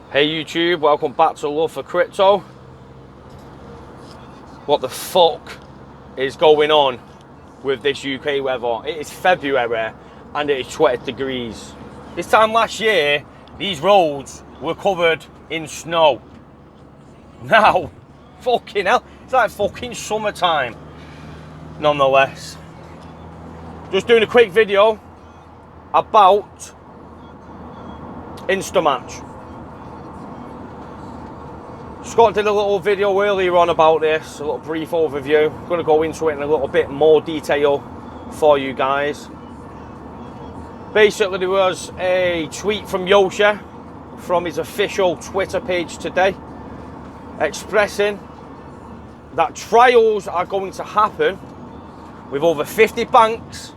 Hey YouTube, welcome back to Love for Crypto. What the fuck is going on with this UK weather? It is February and it is 20 degrees. This time last year, these roads were covered in snow. Now, fucking hell, it's like fucking summertime. Nonetheless, just doing a quick video about Instamatch. Scott did a little video earlier on about this, a little brief overview. I'm going to go into it in a little bit more detail for you guys. Basically, there was a tweet from Yoshi from his official Twitter page today expressing that trials are going to happen with over 50 banks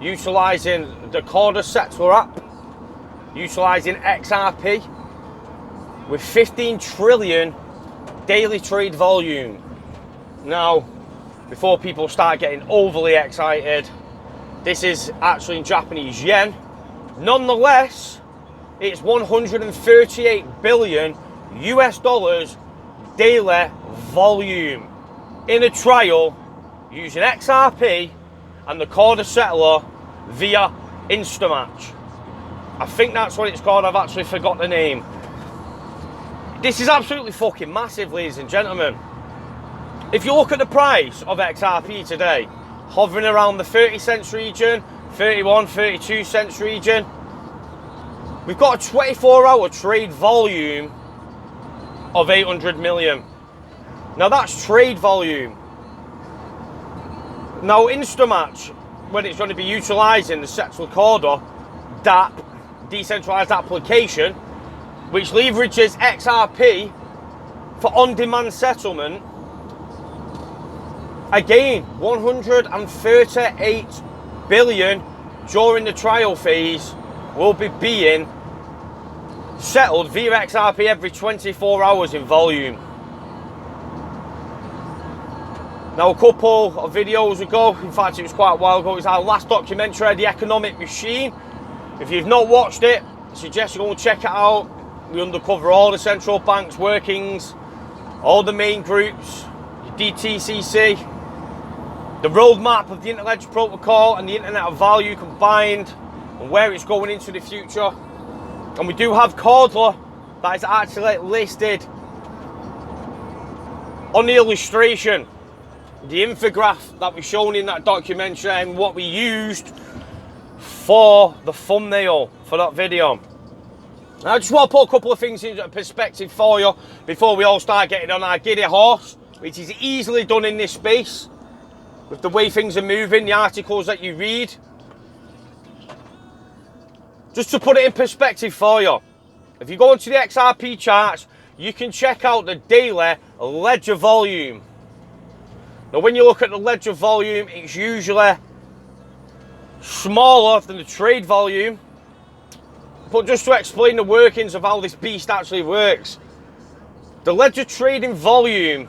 utilising the Corda Settler app, utilising XRP, with 15 trillion daily trade volume. Now, before people start getting overly excited, this is actually in Japanese yen. Nonetheless, it's 138 billion US dollars daily volume in a trial using XRP and the Corda Settler via Instamatch. I think that's what it's called, I've actually forgot the name. This is absolutely fucking massive, ladies and gentlemen. If you look at the price of XRP today, hovering around the 30 cents region, 31, 32 cents region, we've got a 24-hour trade volume of 800 million. Now that's trade volume. Now Instamatch, when it's going to be utilising the Settler Corda DApp, decentralised application, which leverages XRP for on-demand settlement, again, 138 billion during the trial phase will be being settled via XRP every 24 hours in volume. Now, a couple of videos ago, in fact it was quite a while ago, it was our last documentary, The Economic Machine. If you've not watched it, I suggest you go and check it out. We undercover all the central banks' workings, all the main groups, DTCC, the roadmap of the Internet Protocol and the Internet of Value combined, and where it's going into the future. And we do have Corda that is actually listed on the illustration, the infograph that was shown in that documentary and what we used for the thumbnail for that video. I just want to put a couple of things into perspective for you before we all start getting on our giddy horse, which is easily done in this space with the way things are moving, the articles that you read. Just to put it in perspective for you, if you go into the XRP charts, you can check out the daily ledger volume. Now, when you look at the ledger volume, it's usually smaller than the trade volume. But just to explain the workings of how this beast actually works, the ledger trading volume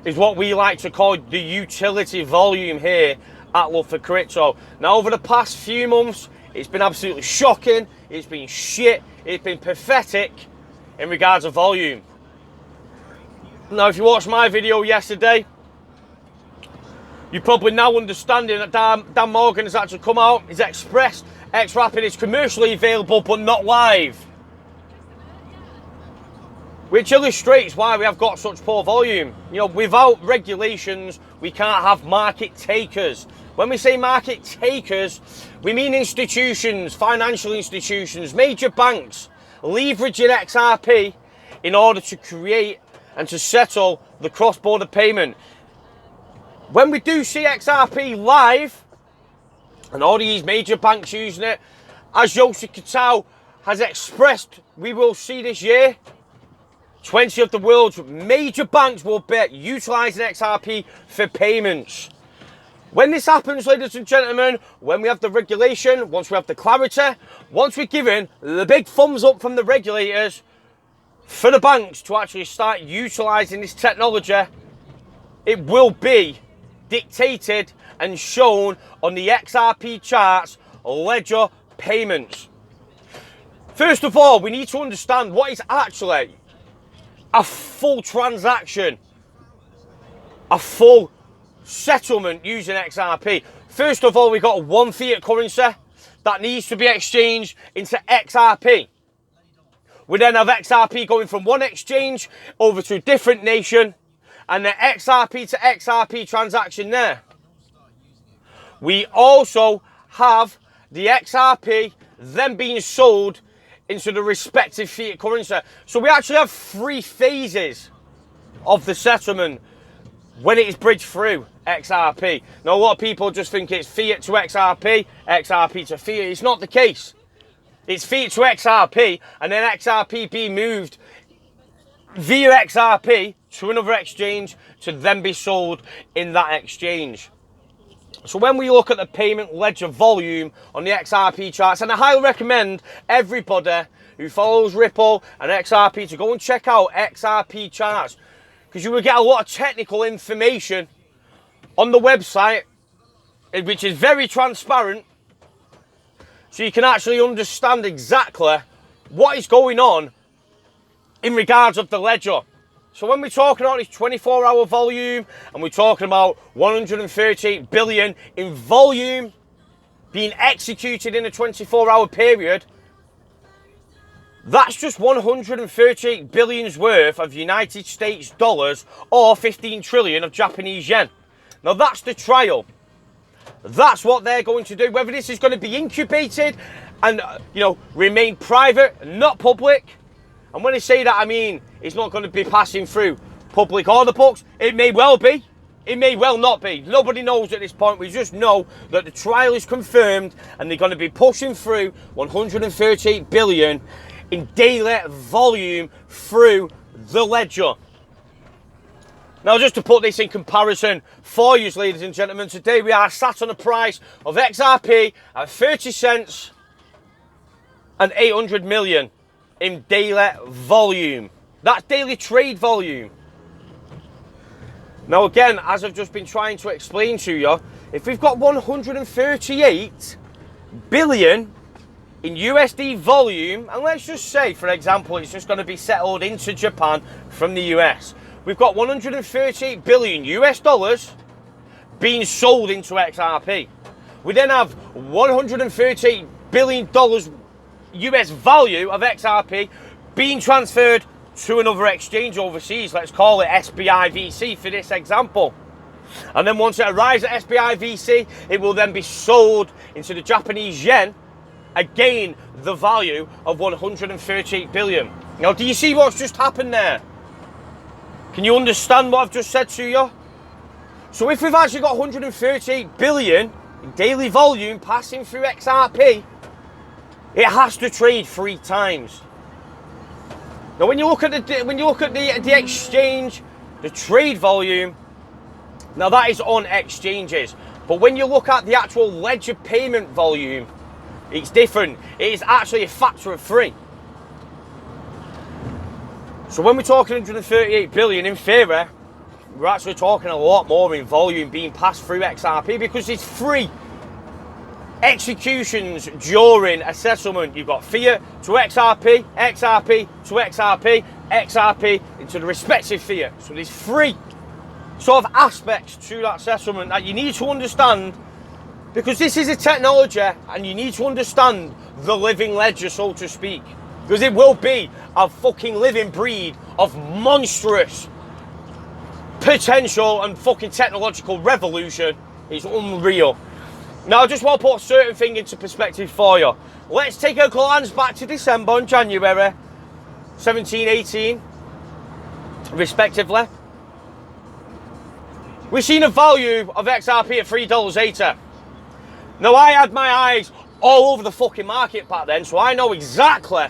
is what we like to call the utility volume here at Love for Crypto. Now, over the past few months, it's been absolutely shocking, it's been shit, it's been pathetic in regards to volume. Now, if you watched my video yesterday, you probably now understanding that Dan Morgan has actually come out, he's expressed XRP is commercially available but not live, which illustrates why we have got such poor volume. You know, without regulations, we can't have market takers. When we say market takers, we mean institutions, financial institutions, major banks, leveraging XRP in order to create and to settle the cross-border payment. When we do see XRP live, and all these major banks using it, as Yoshi Katao has expressed, we will see this year, 20 of the world's major banks will be utilising XRP for payments. When this happens, ladies and gentlemen, when we have the regulation, once we have the clarity, once we're given the big thumbs up from the regulators for the banks to actually start utilising this technology, it will be dictated and shown on the XRP charts ledger payments. First of all, we need to understand what is actually a full transaction, a full settlement using XRP. First of all, we've got one fiat currency that needs to be exchanged into XRP. We then have XRP going from one exchange over to a different nation, and the XRP to XRP transaction there. We also have the XRP then being sold into the respective fiat currency. So we actually have 3 phases of the settlement when it is bridged through XRP. Now, a lot of people just think it's fiat to XRP, XRP to fiat. It's not the case. It's fiat to XRP, and then XRP being moved via XRP to another exchange to then be sold in that exchange. So when we look at the payment ledger volume on the XRP charts, and I highly recommend everybody who follows Ripple and XRP to go and check out XRP charts, because you will get a lot of technical information on the website, which is very transparent, so you can actually understand exactly what is going on in regards of the ledger. So when we're talking about this 24-hour volume, and we're talking about 138 billion in volume being executed in a 24-hour period, that's just 138 billion's worth of United States dollars, or 15 trillion of Japanese yen. Now that's the trial. That's what they're going to do. Whether this is going to be incubated and, remain private, not public. And when I say that, I mean it's not going to be passing through public order books. It may well be. It may well not be. Nobody knows at this point. We just know that the trial is confirmed and they're going to be pushing through 138 billion in daily volume through the ledger. Now, just to put this in comparison for you, ladies and gentlemen, today we are sat on a price of XRP at 30 cents and 800 million in daily volume. That's daily trade volume. Now, again, as I've just been trying to explain to you, if we've got 138 billion in USD volume, and let's just say, for example, it's just going to be settled into Japan from the US. We've got 138 billion US dollars being sold into XRP. We then have 138 billion dollars US value of XRP being transferred to another exchange overseas. Let's call it SBI VC for this example. And then once it arrives at SBI VC, it will then be sold into the Japanese yen. Again, the value of 138 billion. Now, do you see what's just happened there? Can you understand what I've just said to you? So if we've actually got 138 billion in daily volume passing through XRP, it has to trade 3 times. Now, when you look at the exchange, the trade volume, now that is on exchanges. But when you look at the actual ledger payment volume, it's different. It is actually a factor of 3. So when we're talking 138 billion, in theory, we're actually talking a lot more in volume being passed through XRP, because it's 3 executions during a settlement. You've got fiat to XRP, XRP to XRP, XRP into the respective fiat. So there's 3 sort of aspects to that settlement that you need to understand, because this is a technology and you need to understand the living ledger, so to speak, because it will be a fucking living breed of monstrous potential and fucking technological revolution. It's unreal. Now, I just want to put a certain thing into perspective for you. Let's take a glance back to December and January 17, 18, respectively. We've seen a value of XRP at $3.80. Now, I had my eyes all over the fucking market back then, so I know exactly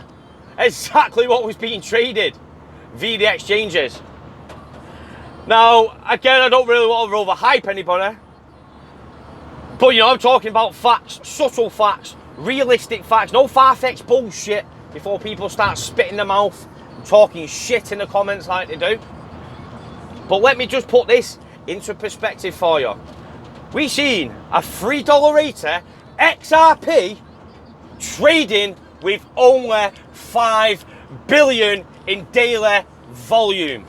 what was being traded via the exchanges. Now, again, I don't really want to overhype anybody, but, I'm talking about facts, subtle facts, realistic facts, no far-fetched bullshit before people start spitting their mouth and talking shit in the comments like they do. But let me just put this into perspective for you. We've seen a $3.80 XRP trading with only 5 billion in daily volume.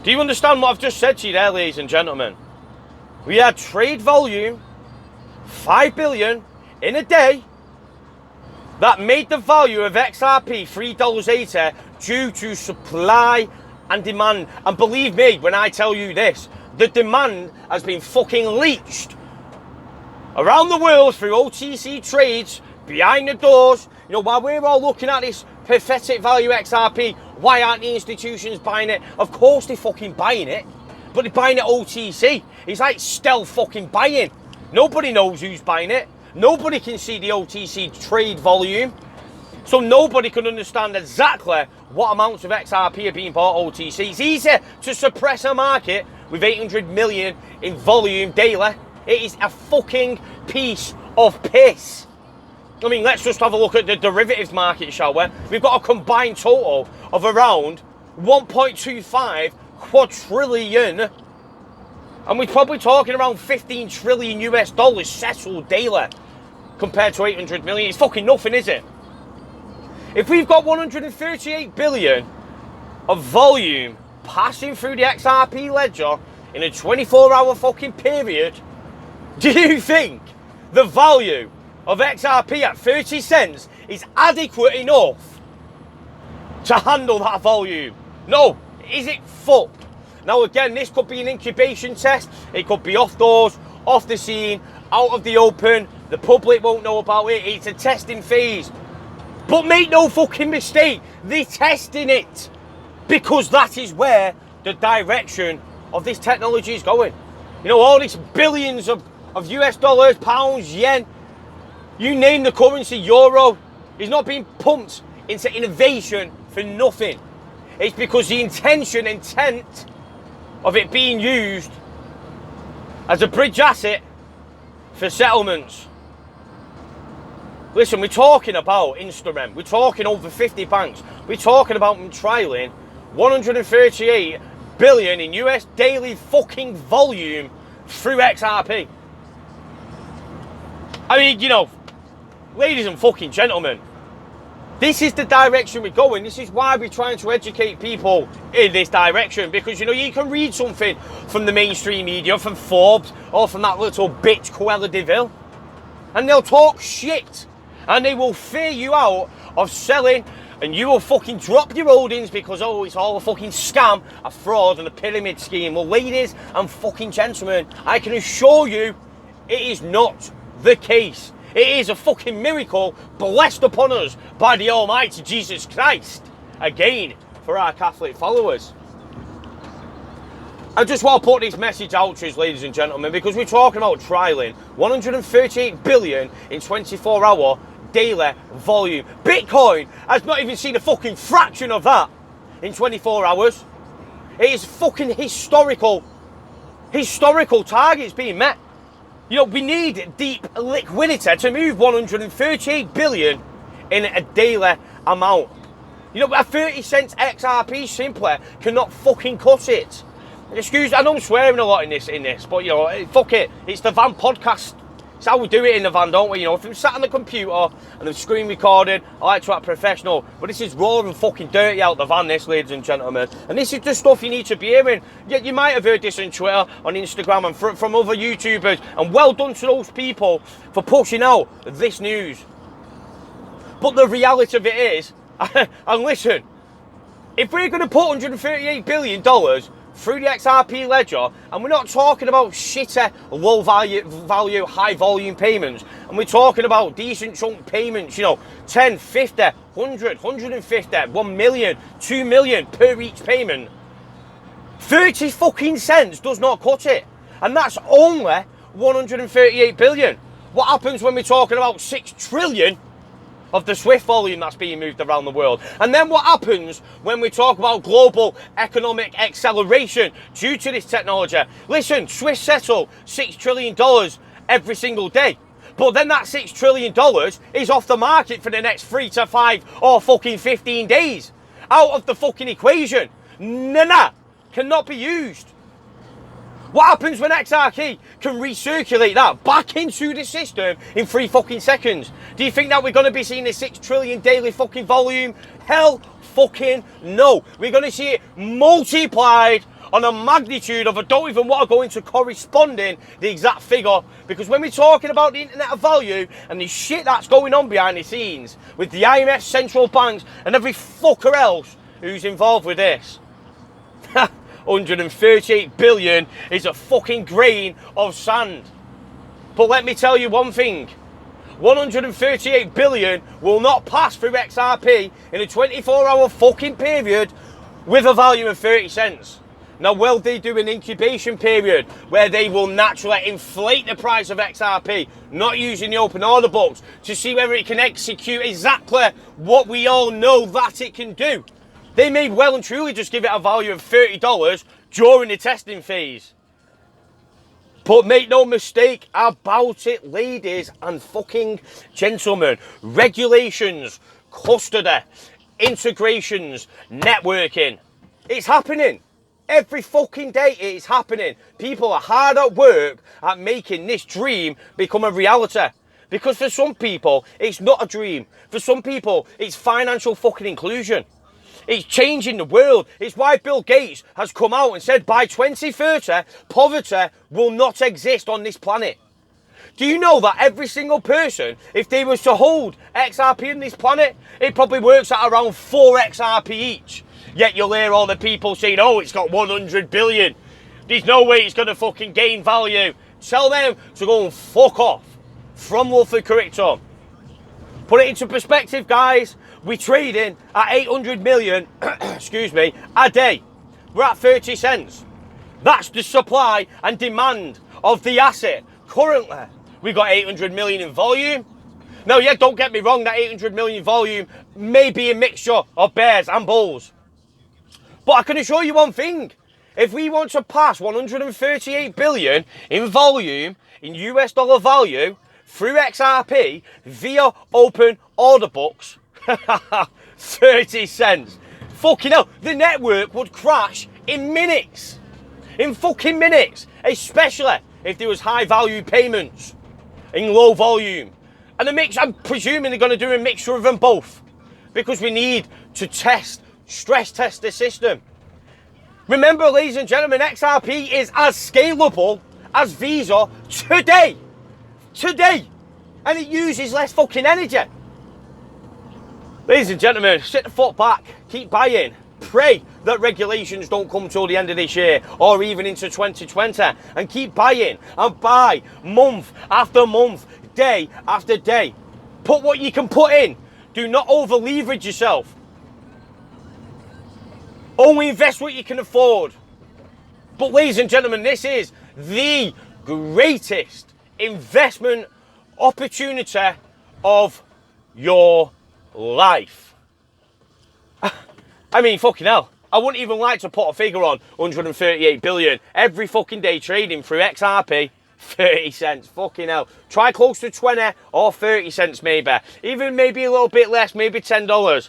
Do you understand what I've just said to you there, ladies and gentlemen? We had trade volume, 5 billion in a day, that made the value of XRP $3.80 due to supply and demand. And believe me when I tell you this, the demand has been fucking leached around the world through OTC trades, behind the doors. You know, while we're all looking at this pathetic value XRP, why aren't the institutions buying it? Of course they're fucking buying it, but they're buying it OTC. It's like stealth fucking buying. Nobody knows who's buying it. Nobody can see the OTC trade volume. So nobody can understand exactly what amounts of XRP are being bought OTC. It's easy to suppress a market with 800 million in volume daily. It is a fucking piece of piss. I mean, let's just have a look at the derivatives market, shall we? We've got a combined total of around 1.25 quadrillion. And we're probably talking around 15 trillion US dollars settled daily compared to 800 million. It's fucking nothing, is it? If we've got 138 billion of volume passing through the XRP ledger in a 24-hour fucking period, do you think the value of XRP at 30 cents is adequate enough to handle that volume? No. Is it fucked? Now again, this could be an incubation test. It could be off doors, off the scene, out of the open. The public won't know about it. It's a testing phase. But make no fucking mistake, they're testing it because that is where the direction of this technology is going. You know, all these billions of US dollars, pounds, yen, you name the currency, euro, is not being pumped into innovation for nothing. It's because the intent of it being used as a bridge asset for settlements. Listen, we're talking about Instagram. We're talking over 50 banks. We're talking about them trialing 138 billion in US daily fucking volume through XRP. I mean, you know, ladies and fucking gentlemen, this is the direction we're going. This is why we're trying to educate people in this direction. Because, you know, you can read something from the mainstream media, from Forbes, or from that little bitch Cruella de Vil, and they'll talk shit. And they will fear you out of selling, and you will fucking drop your holdings because, oh, it's all a fucking scam, a fraud, and a pyramid scheme. Well, ladies and fucking gentlemen, I can assure you it is not the case. It is a fucking miracle blessed upon us by the Almighty Jesus Christ. Again, for our Catholic followers. I just want to put this message out to you, ladies and gentlemen, because we're talking about trialing 138 billion in 24-hour daily volume. Bitcoin has not even seen a fucking fraction of that in 24 hours. It is fucking historical targets being met. You know, we need deep liquidity to move 138 billion in a daily amount. You know, a 30 cents XRP simply cannot fucking cut it. Excuse, I know I'm swearing a lot in this, but you know, fuck it. It's the van podcast. It's how we do it in the van, don't we? You know, if I'm sat on the computer and I'm screen recording, I like to act professional. But this is raw and fucking dirty out the van, this, ladies and gentlemen. And this is the stuff you need to be hearing. You might have heard this on Twitter, on Instagram, and from other YouTubers. And well done to those people for pushing out this news. But the reality of it is, and listen, if we're going to put $138 billion through the XRP ledger, and we're not talking about shitty, low value, high volume payments, and we're talking about decent chunk payments, you know, 10, 50, 100, 150, 1 million, 2 million per each payment. 30 fucking cents does not cut it. And that's only 138 billion. What happens when we're talking about 6 trillion of the SWIFT volume that's being moved around the world? And then what happens when we talk about global economic acceleration due to this technology? Listen, SWIFT settle $6 trillion every single day. But then that $6 trillion is off the market for the next 3 to 5 or fucking 15 days. Out of the fucking equation. Nah, cannot be used. What happens when XRP can recirculate that back into the system in 3 fucking seconds? Do you think that we're going to be seeing a 6 trillion daily fucking volume? Hell fucking no. We're going to see it multiplied on a magnitude of, I don't even want to go into corresponding the exact figure, because when we're talking about the internet of value and the shit that's going on behind the scenes with the IMF, central banks and every fucker else who's involved with this, 138 billion is a fucking grain of sand. But let me tell you one thing, 138 billion will not pass through XRP in a 24-hour fucking period with a value of 30 cents. Now, will they do an incubation period where they will naturally inflate the price of XRP, not using the open order books, to see whether it can execute exactly what we all know that it can do? They may well and truly just give it a value of $30 during the testing phase. But make no mistake about it, ladies and fucking gentlemen. Regulations, custody, integrations, networking. It's happening. Every fucking day it is happening. People are hard at work at making this dream become a reality. Because for some people, it's not a dream. For some people, it's financial fucking inclusion. It's changing the world. It's why Bill Gates has come out and said by 2030, poverty will not exist on this planet. Do you know that every single person, if they was to hold XRP on this planet, it probably works at around 4 XRP each? Yet you'll hear all the people saying, oh, it's got 100 billion. There's no way it's going to fucking gain value. Tell them to go and fuck off. From Wolford Crypto. Put it into perspective, guys. We're trading at 800 million, excuse me, a day. We're at 30 cents. That's the supply and demand of the asset. Currently, we've got 800 million in volume. Now, yeah, don't get me wrong, that 800 million volume may be a mixture of bears and bulls. But I can assure you one thing. If we want to pass 138 billion in volume, in US dollar value, through XRP, via open order books, 30 cents. Fucking hell, the network would crash in minutes. In fucking minutes. Especially if there was high value payments in low volume. And the mix, I'm presuming they're going to do a mixture of them both. Because we need to stress test the system. Remember, ladies and gentlemen, XRP is as scalable as Visa today. Today. And it uses less fucking energy. Ladies and gentlemen, sit the fuck back, keep buying, pray that regulations don't come till the end of this year or even into 2020, and keep buying and buy month after month, day after day. Put what you can put in. Do not over leverage yourself. Only invest what you can afford. But ladies and gentlemen, this is the greatest investment opportunity of your life. I mean, fucking hell. I wouldn't even like to put a figure on 138 billion every fucking day trading through XRP. 30 cents, fucking hell. Try close to 20 or 30 cents maybe. Even maybe a little bit less, maybe $10.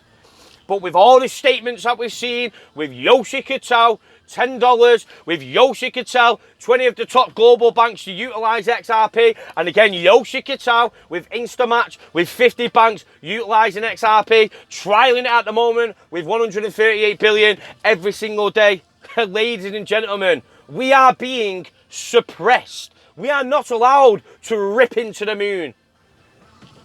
But with all the statements that we've seen, with Yoshi Kotal, $10, with Yoshi Kotal, 20 of the top global banks to utilise XRP, and again Yoshi Kotal with Instamatch, with 50 banks utilising XRP, trialling it at the moment with 138 billion every single day. Ladies and gentlemen, we are being suppressed. We are not allowed to rip into the moon.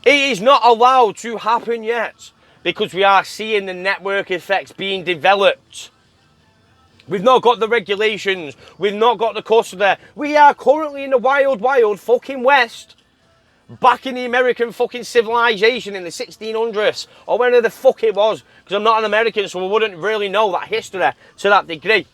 It is not allowed to happen yet, because we are seeing the network effects being developed. We've not got the regulations. We've not got the custody. We are currently in the wild, wild fucking West. Back in the American fucking civilization in the 1600s. Or whenever the fuck it was. Because I'm not an American, so I wouldn't really know that history to that degree.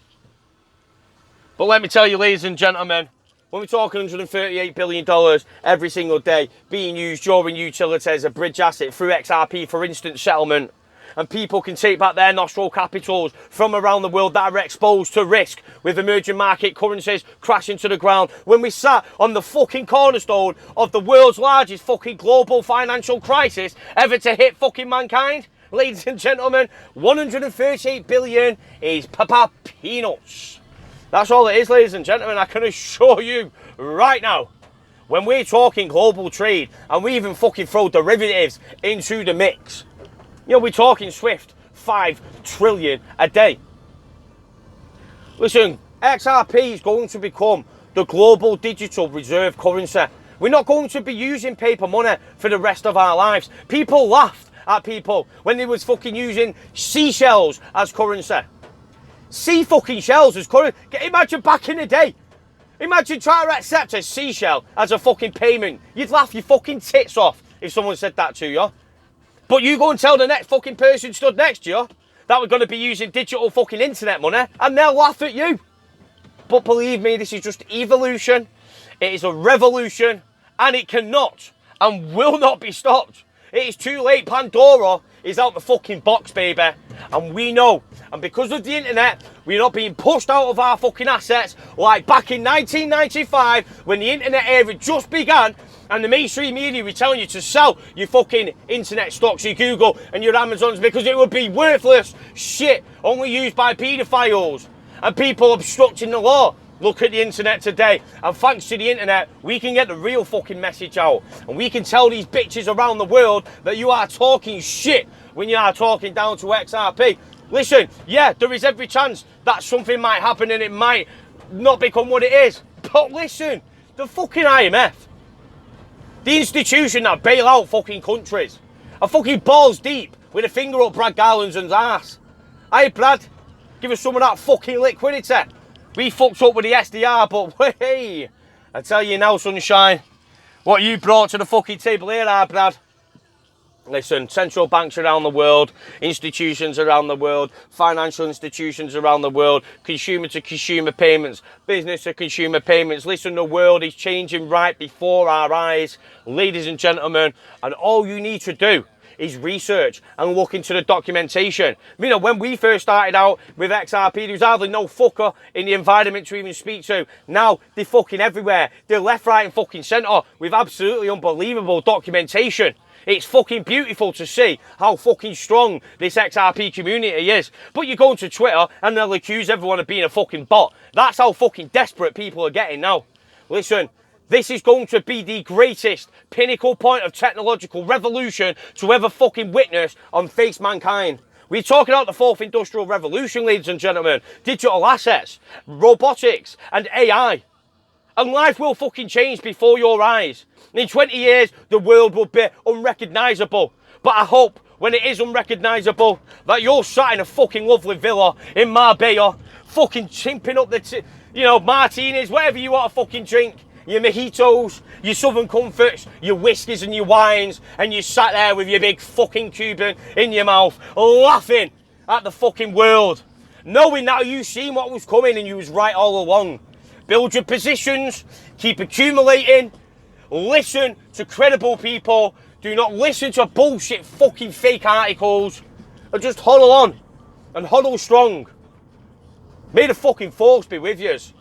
But let me tell you, ladies and gentlemen, when we're talking $138 billion every single day being used during utilities as a bridge asset through XRP for instant settlement, and people can take back their nostril capitals from around the world that are exposed to risk with emerging market currencies crashing to the ground, when we sat on the fucking cornerstone of the world's largest fucking global financial crisis ever to hit fucking mankind, ladies and gentlemen, 138 billion is peanuts. That's all it is, ladies and gentlemen. I can assure you right now, when we're talking global trade, and we even fucking throw derivatives into the mix, you know, we're talking Swift, 5 trillion a day. Listen, XRP is going to become the global digital reserve currency. We're not going to be using paper money for the rest of our lives. People laughed at people when they was fucking using seashells as currency. Sea fucking shells as currency. Imagine back in the day. Imagine trying to accept a seashell as a fucking payment. You'd laugh your fucking tits off if someone said that to you. But you go and tell the next fucking person stood next to you that we're going to be using digital fucking internet money, and they'll laugh at you. But believe me, this is just evolution. It is a revolution, and it cannot and will not be stopped. It is too late. Pandora is out the fucking box, baby. And we know. And because of the internet, we're not being pushed out of our fucking assets like back in 1995 when the internet era just began and the mainstream media were telling you to sell your fucking internet stocks, your Google and your Amazons, because it would be worthless shit only used by paedophiles and people obstructing the law. Look at the internet today, and thanks to the internet, we can get the real fucking message out. And we can tell these bitches around the world that you are talking shit when you are talking down to XRP. Listen, yeah, there is every chance that something might happen and it might not become what it is. But listen, the fucking IMF, the institution that bail out fucking countries, are fucking balls deep with a finger up Brad Garland's ass. Hey, Brad, give us some of that fucking liquidity. We fucked up with the SDR, but hey, I tell you now, sunshine, what you brought to the fucking table here, Brad. Listen, central banks around the world, institutions around the world, financial institutions around the world, consumer to consumer payments, business to consumer payments. Listen, the world is changing right before our eyes, ladies and gentlemen, and all you need to do is research and look into the documentation. You know, when we first started out with XRP, there was hardly no fucker in the environment to even speak to. Now, they're fucking everywhere. They're left, right, and fucking centre with absolutely unbelievable documentation. It's fucking beautiful to see how fucking strong this XRP community is. But you go to Twitter and they'll accuse everyone of being a fucking bot. That's how fucking desperate people are getting now. Listen, this is going to be the greatest pinnacle point of technological revolution to ever fucking witness and face mankind. We're talking about the fourth industrial revolution, ladies and gentlemen. Digital assets, robotics, and AI. And life will fucking change before your eyes. In 20 years, the world will be unrecognisable. But I hope when it is unrecognisable that you're sat in a fucking lovely villa in Marbella, fucking chimping up the, martinis, whatever you want to fucking drink. Your mojitos, your Southern Comforts, your whiskies and your wines, and you sat there with your big fucking Cuban in your mouth, laughing at the fucking world, knowing that you seen what was coming and you was right all along. Build your positions, keep accumulating, listen to credible people, do not listen to bullshit fucking fake articles, and just huddle on and huddle strong. May the fucking force be with yous.